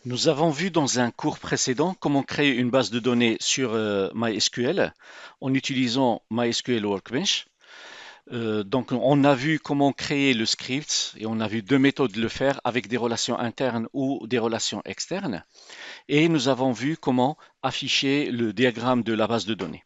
Nous avons vu dans un cours précédent comment créer une base de données sur MySQL en utilisant MySQL Workbench. Donc, on a vu comment créer le script et on a vu deux méthodes de le faire avec des relations internes ou des relations externes. Et nous avons vu comment afficher le diagramme de la base de données.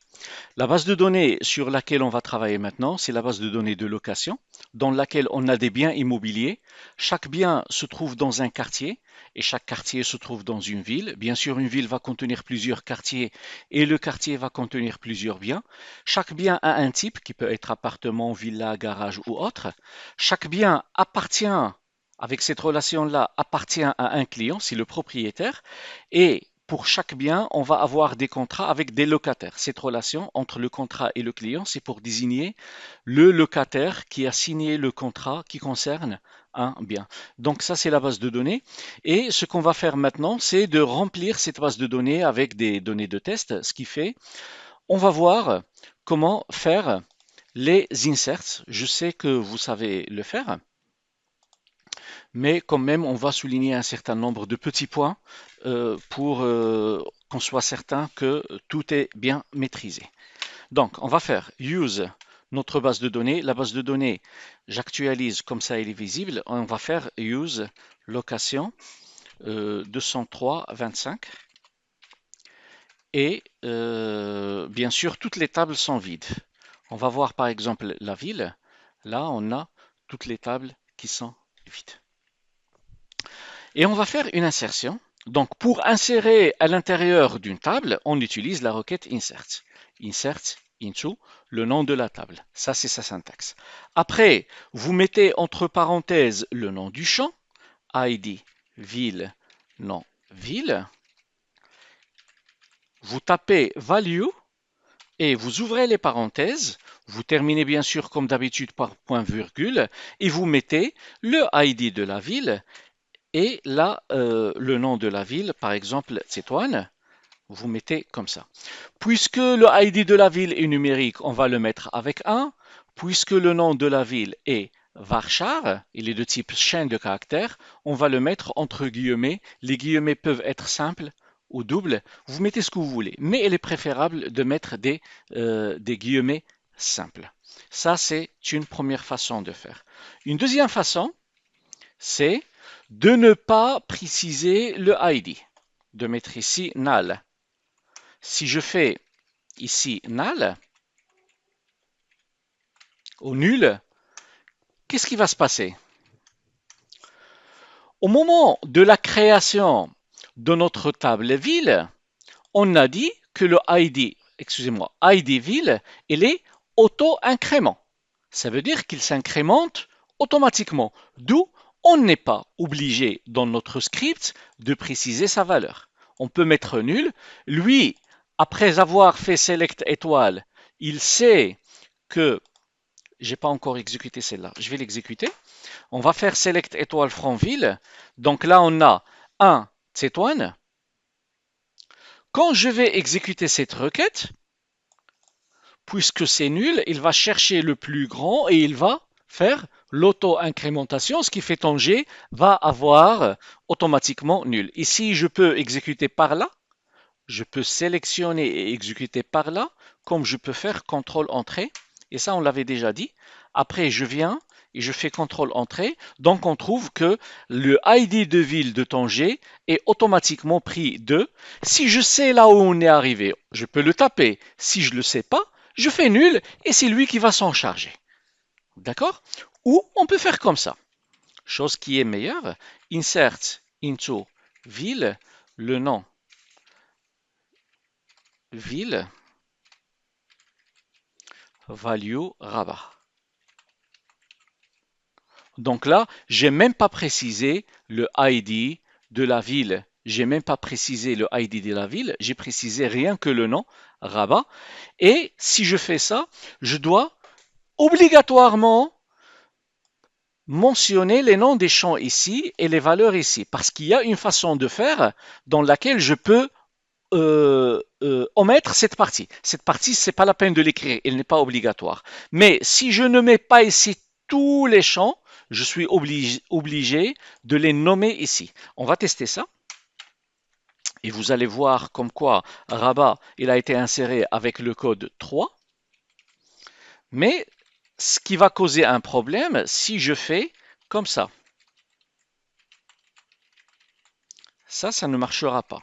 La base de données sur laquelle on va travailler maintenant, c'est la base de données de location, dans laquelle on a des biens immobiliers. Chaque bien se trouve dans un quartier et chaque quartier se trouve dans une ville. Bien sûr, une ville va contenir plusieurs quartiers et le quartier va contenir plusieurs biens. Chaque bien a un type qui peut être appartement, villa, garage ou autre. Chaque bien appartient, avec cette relation-là, appartient à un client, c'est le propriétaire. Et pour chaque bien, on va avoir des contrats avec des locataires. Cette relation entre le contrat et le client, c'est pour désigner le locataire qui a signé le contrat qui concerne un bien. Donc ça, c'est la base de données. Et ce qu'on va faire maintenant, c'est de remplir cette base de données avec des données de test. Ce qui fait, on va voir comment faire les inserts. Je sais que vous savez le faire, mais quand même, on va souligner un certain nombre de petits points pour qu'on soit certain que tout est bien maîtrisé. Donc, on va faire use notre base de données. La base de données, j'actualise comme ça, elle est visible. On va faire use location 203.25 et bien sûr, toutes les tables sont vides. On va voir par exemple la ville. Là, on a toutes les tables qui sont vides. Et on va faire une insertion. Donc, pour insérer à l'intérieur d'une table, on utilise la requête insert. Insert into le nom de la table. Ça, c'est sa syntaxe. Après, vous mettez entre parenthèses le nom du champ, ID, ville, nom, ville. Vous tapez value et vous ouvrez les parenthèses. Vous terminez bien sûr comme d'habitude par point virgule et vous mettez le ID de la ville. Et là, le nom de la ville, par exemple, Tétouan, vous mettez comme ça. Puisque le ID de la ville est numérique, on va le mettre avec 1. Puisque le nom de la ville est Varchar, il est de type chaîne de caractères, on va le mettre entre guillemets. Les guillemets peuvent être simples ou doubles. Vous mettez ce que vous voulez. Mais il est préférable de mettre des guillemets simples. Ça, c'est une première façon de faire. Une deuxième façon, c'est de ne pas préciser le ID, de mettre ici null. Si je fais ici null, au nul, qu'est-ce qui va se passer? Au moment de la création de notre table ville, on a dit que le ID, excusez-moi, ID ville, il est auto-incrément. Ça veut dire qu'il s'incrémente automatiquement. D'où on n'est pas obligé dans notre script de préciser sa valeur. On peut mettre nul. Lui, après avoir fait select étoile, il sait que j'ai pas encore exécuté celle-là. Je vais l'exécuter. On va faire select étoile from ville. Donc là, on a un Tétouan. Quand je vais exécuter cette requête, puisque c'est nul, il va chercher le plus grand et il va faire l'auto-incrémentation, ce qui fait G va avoir automatiquement nul. Ici, je peux exécuter par là, je peux sélectionner et exécuter par là, comme je peux faire CTRL-Entrée, et ça on l'avait déjà dit. Après, je viens et je fais CTRL-Entrée, donc on trouve que le ID de ville de Tanger est automatiquement pris de. Si je sais là où on est arrivé, je peux le taper. Si je ne le sais pas, je fais nul et c'est lui qui va s'en charger. D'accord? Ou on peut faire comme ça. Chose qui est meilleure, insert into ville, le nom ville, value rabat. Donc là, j'ai même pas précisé le ID de la ville. J'ai même pas précisé le ID de la ville. J'ai précisé rien que le nom, Rabat. Et si je fais ça, je dois obligatoirement mentionner les noms des champs ici et les valeurs ici. Parce qu'il y a une façon de faire dans laquelle je peux omettre cette partie. Cette partie, c'est pas la peine de l'écrire, elle n'est pas obligatoire. Mais si je ne mets pas ici tous les champs, je suis obligé de les nommer ici. On va tester ça. Et vous allez voir comme quoi Rabat, il a été inséré avec le code 3. Mais ce qui va causer un problème si je fais comme ça. Ça ne marchera pas.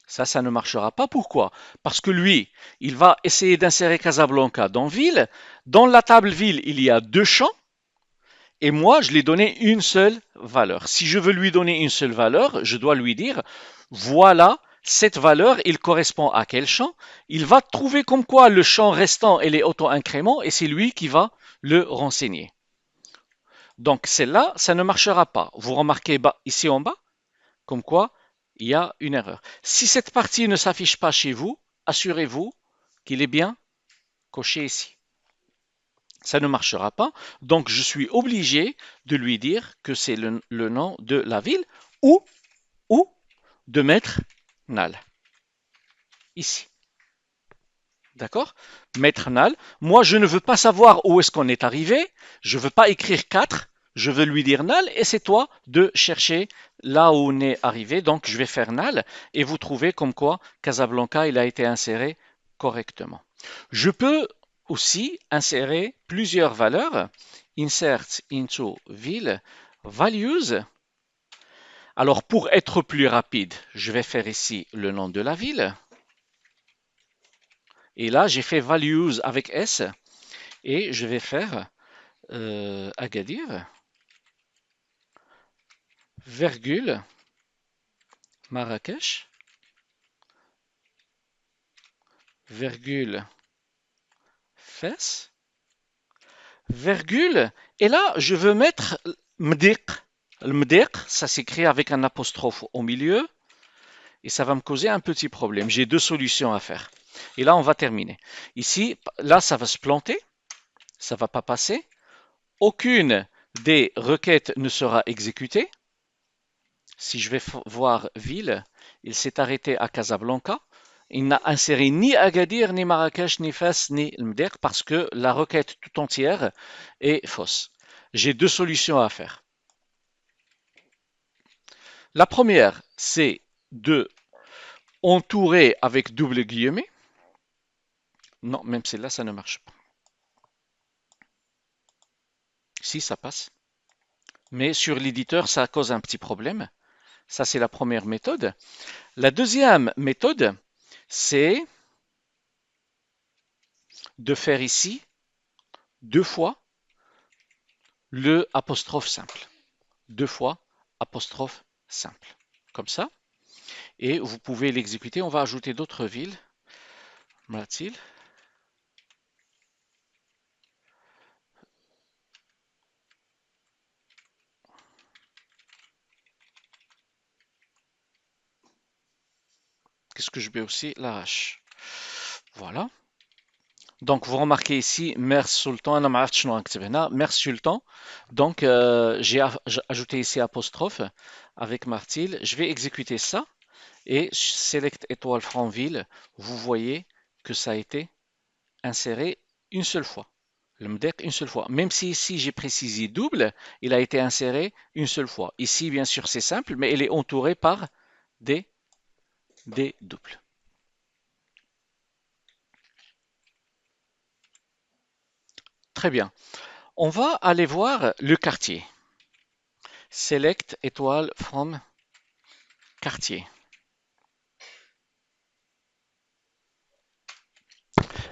Ça ne marchera pas. Pourquoi? Parce que lui, il va essayer d'insérer Casablanca dans ville. Dans la table ville, il y a deux champs. Et moi, je lui ai donné une seule valeur. Si je veux lui donner une seule valeur, je dois lui dire, voilà, cette valeur, il correspond à quel champ? Il va trouver comme quoi le champ restant, il est auto-incrément et c'est lui qui va le renseigner. Donc celle-là, ça ne marchera pas. Vous remarquez ici en bas, comme quoi il y a une erreur. Si cette partie ne s'affiche pas chez vous, assurez-vous qu'il est bien coché ici. Ça ne marchera pas. Donc je suis obligé de lui dire que c'est le nom de la ville ou, ou de mettre null ici. D'accord? Mettre null. Moi, je ne veux pas savoir où est-ce qu'on est arrivé. Je ne veux pas écrire 4. Je veux lui dire null et c'est toi de chercher là où on est arrivé. Donc, je vais faire null et vous trouvez comme quoi Casablanca, il a été inséré correctement. Je peux aussi insérer plusieurs valeurs. Insert into ville values. Alors, pour être plus rapide, je vais faire ici le nom de la ville. Et là, j'ai fait values avec S et je vais faire Agadir, virgule, Marrakech, virgule, Fès, virgule, et là, je veux mettre Mdiq. Le Mdiq, ça s'écrit avec un apostrophe au milieu et ça va me causer un petit problème. J'ai deux solutions à faire. Et là, on va terminer. Ici, là, ça va se planter, ça va pas passer. Aucune des requêtes ne sera exécutée. Si je vais voir ville, il s'est arrêté à Casablanca. Il n'a inséré ni Agadir, ni Marrakech, ni Fès, ni Mder parce que la requête tout entière est fausse. J'ai deux solutions à faire. La première, c'est de entourer avec double guillemets. Non, même celle-là, ça ne marche pas. Si, ça passe. Mais sur l'éditeur, ça cause un petit problème. Ça, c'est la première méthode. La deuxième méthode, c'est de faire ici deux fois le apostrophe simple. Deux fois apostrophe simple. Comme ça. Et vous pouvez l'exécuter. On va ajouter d'autres villes. M'a-t-il? Qu'est-ce que je vais aussi? La H. Voilà. Donc vous remarquez ici, Mers Sultan, Mers Sultan. Donc j'ai ajouté ici apostrophe avec Martil. Je vais exécuter ça et select étoile Franville. Vous voyez que ça a été inséré une seule fois. Le MDEC une seule fois. Même si ici j'ai précisé double, il a été inséré une seule fois. Ici, bien sûr, c'est simple, mais il est entouré par des doubles. Très bien. On va aller voir le quartier. Select étoile from quartier.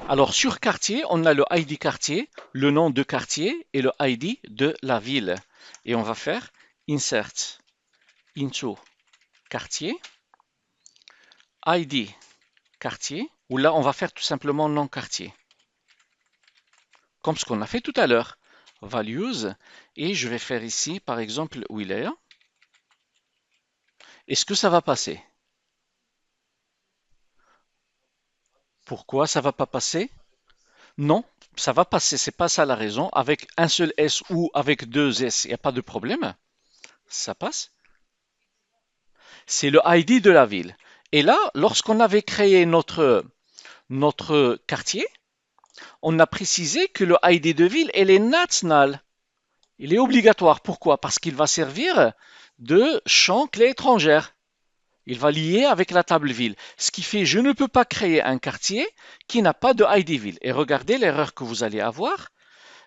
Alors sur quartier, on a le ID quartier, le nom de quartier et le ID de la ville. Et on va faire insert into quartier, ID quartier, ou là on va faire tout simplement nom quartier. Comme ce qu'on a fait tout à l'heure. Values, et je vais faire ici par exemple Wilaya. Est-ce que ça va passer? Pourquoi ça va pas passer? Non, ça va passer, c'est pas ça la raison. Avec un seul S ou avec deux S, il n'y a pas de problème. Ça passe. C'est le ID de la ville. Et là, lorsqu'on avait créé notre quartier, on a précisé que le ID de ville, elle est national. Il est obligatoire. Pourquoi? Parce qu'il va servir de champ clé étrangère. Il va lier avec la table ville. Ce qui fait, je ne peux pas créer un quartier qui n'a pas de ID ville. Et regardez l'erreur que vous allez avoir.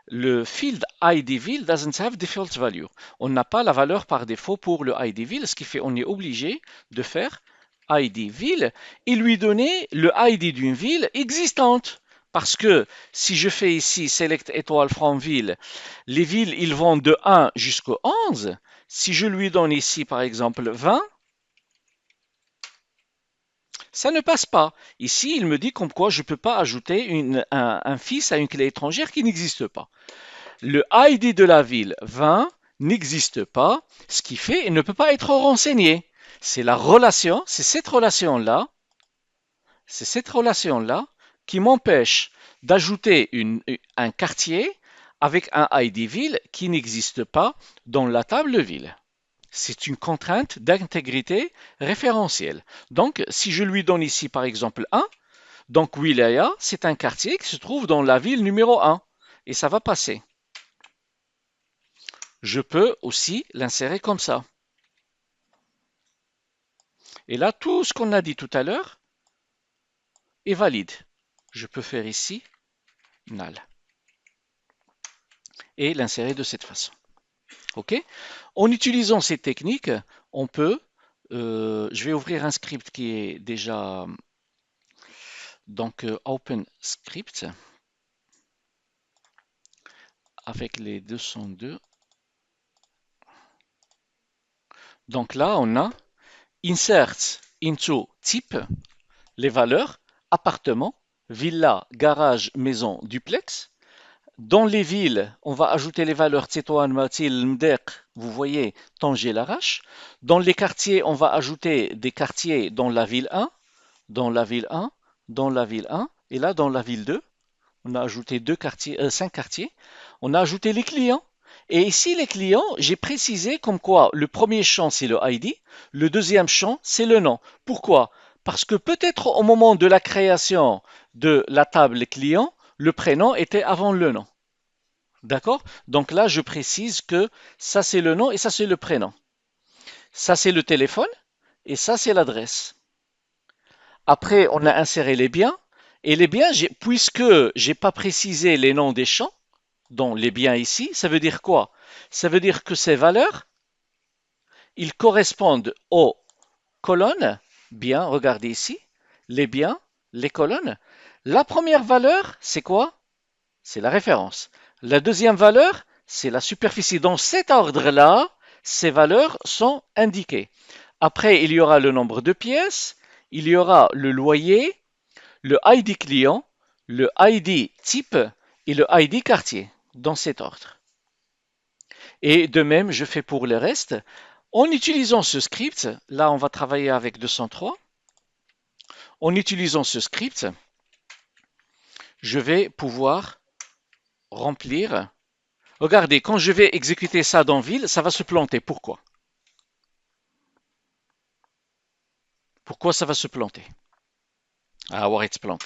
Le field ID ville doesn't have default value. On n'a pas la valeur par défaut pour le ID ville, ce qui fait on est obligé de faire ID ville et lui donner le ID d'une ville existante. Parce que si je fais ici select étoile from ville, les villes ils vont de 1 jusqu'au 11. Si je lui donne ici par exemple 20, ça ne passe pas. Ici, il me dit comme quoi je ne peux pas ajouter un fils à une clé étrangère qui n'existe pas. Le ID de la ville 20 n'existe pas, ce qui fait qu'il ne peut pas être renseigné. C'est la relation, c'est cette relation-là qui m'empêche d'ajouter un quartier avec un ID ville qui n'existe pas dans la table ville. C'est une contrainte d'intégrité référentielle. Donc, si je lui donne ici par exemple 1, donc Wilaya, c'est un quartier qui se trouve dans la ville numéro 1 et ça va passer. Je peux aussi l'insérer comme ça. Et là, tout ce qu'on a dit tout à l'heure est valide. Je peux faire ici null et l'insérer de cette façon. OK? En utilisant ces techniques, on peut, je vais ouvrir un script qui est déjà, donc open script avec les 202. Donc là, on a insert into type les valeurs appartement, villa, garage, maison, duplex. Dans les villes, on va ajouter les valeurs Tétouan, Matil, Mdek, vous voyez, Tanger, Larache. Dans les quartiers, on va ajouter des quartiers dans la ville 1, dans la ville 1, dans la ville 1, et là dans la ville 2. On a ajouté 5 quartiers. On a ajouté les clients. Et ici, les clients, j'ai précisé comme quoi le premier champ, c'est le ID, le deuxième champ, c'est le nom. Pourquoi? Parce que peut-être au moment de la création de la table client, le prénom était avant le nom. D'accord? Donc là, je précise que ça, c'est le nom et ça, c'est le prénom. Ça, c'est le téléphone et ça, c'est l'adresse. Après, on a inséré les biens. Et les biens, puisque j'ai pas précisé les noms des champs, dans les biens ici, ça veut dire quoi? Ça veut dire que ces valeurs, ils correspondent aux colonnes. Bien, regardez ici. Les biens, les colonnes. La première valeur, c'est quoi? C'est la référence. La deuxième valeur, c'est la superficie. Dans cet ordre-là, ces valeurs sont indiquées. Après, il y aura le nombre de pièces, il y aura le loyer, le ID client, le ID type et le ID quartier, dans cet ordre. Et de même, je fais pour le reste. En utilisant ce script, là on va travailler avec 203. En utilisant ce script, je vais pouvoir remplir. Regardez, quand je vais exécuter ça dans ville, ça va se planter. Pourquoi? Pourquoi ça va se planter? Ah, Warren se plante.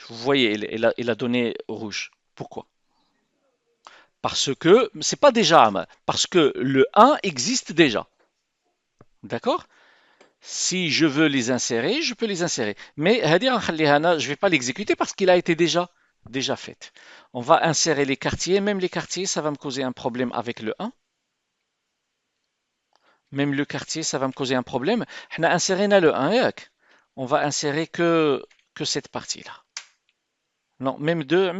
Vous voyez, il a donné rouge. Pourquoi? Parce que c'est pas déjà, parce que le 1 existe déjà. D'accord? Si je veux les insérer, je peux les insérer. Mais je ne vais pas l'exécuter parce qu'il a été déjà fait. On va insérer les quartiers. Même les quartiers, ça va me causer un problème avec le 1. Même le quartier, ça va me causer un problème. On a inséré le 1. On va insérer que cette partie-là. Non, même 2.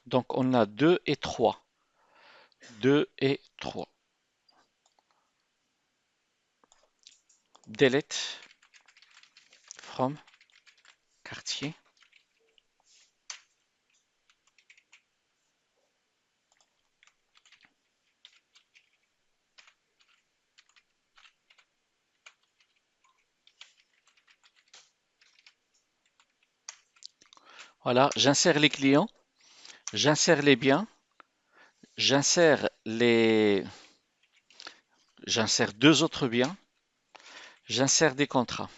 Donc on a 2 et 3. 2 et 3. Delete from quartier. Voilà, j'insère les clients, j'insère les biens, j'insère deux autres biens, j'insère des contrats.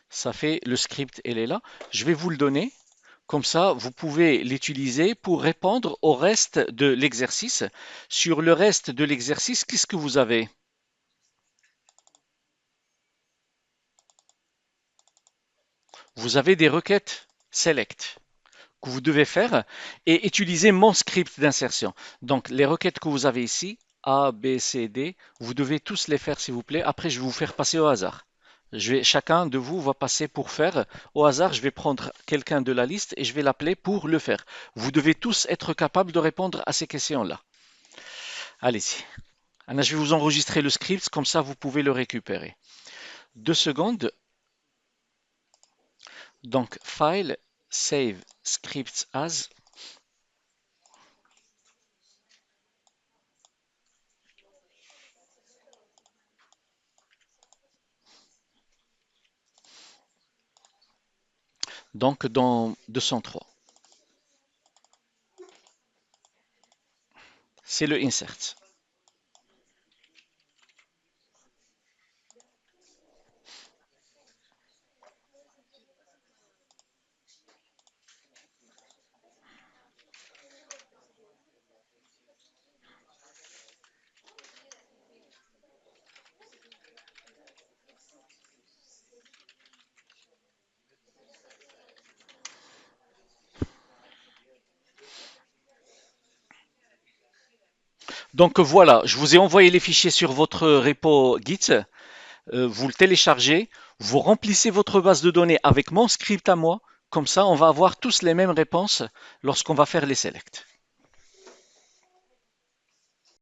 Ça fait le script, elle est là. Je vais vous le donner Comme ça, vous pouvez l'utiliser pour répondre au reste de l'exercice. Sur le reste de l'exercice, qu'est-ce que vous avez? Vous avez des requêtes select que vous devez faire et utiliser mon script d'insertion. Donc, les requêtes que vous avez ici, A, B, C, D, vous devez tous les faire, s'il vous plaît. Après, je vais vous faire passer au hasard. Chacun de vous va passer pour faire. Au hasard, je vais prendre quelqu'un de la liste et je vais l'appeler pour le faire. Vous devez tous être capables de répondre à ces questions-là. Allez-y. Anna, je vais vous enregistrer le script, comme ça vous pouvez le récupérer. 2 secondes. Donc, File, Save, Scripts as. Donc, dans 203. C'est le insert. Donc voilà, je vous ai envoyé les fichiers sur votre repo Git. Vous le téléchargez, vous remplissez votre base de données avec mon script à moi. Comme ça, on va avoir tous les mêmes réponses lorsqu'on va faire les selects.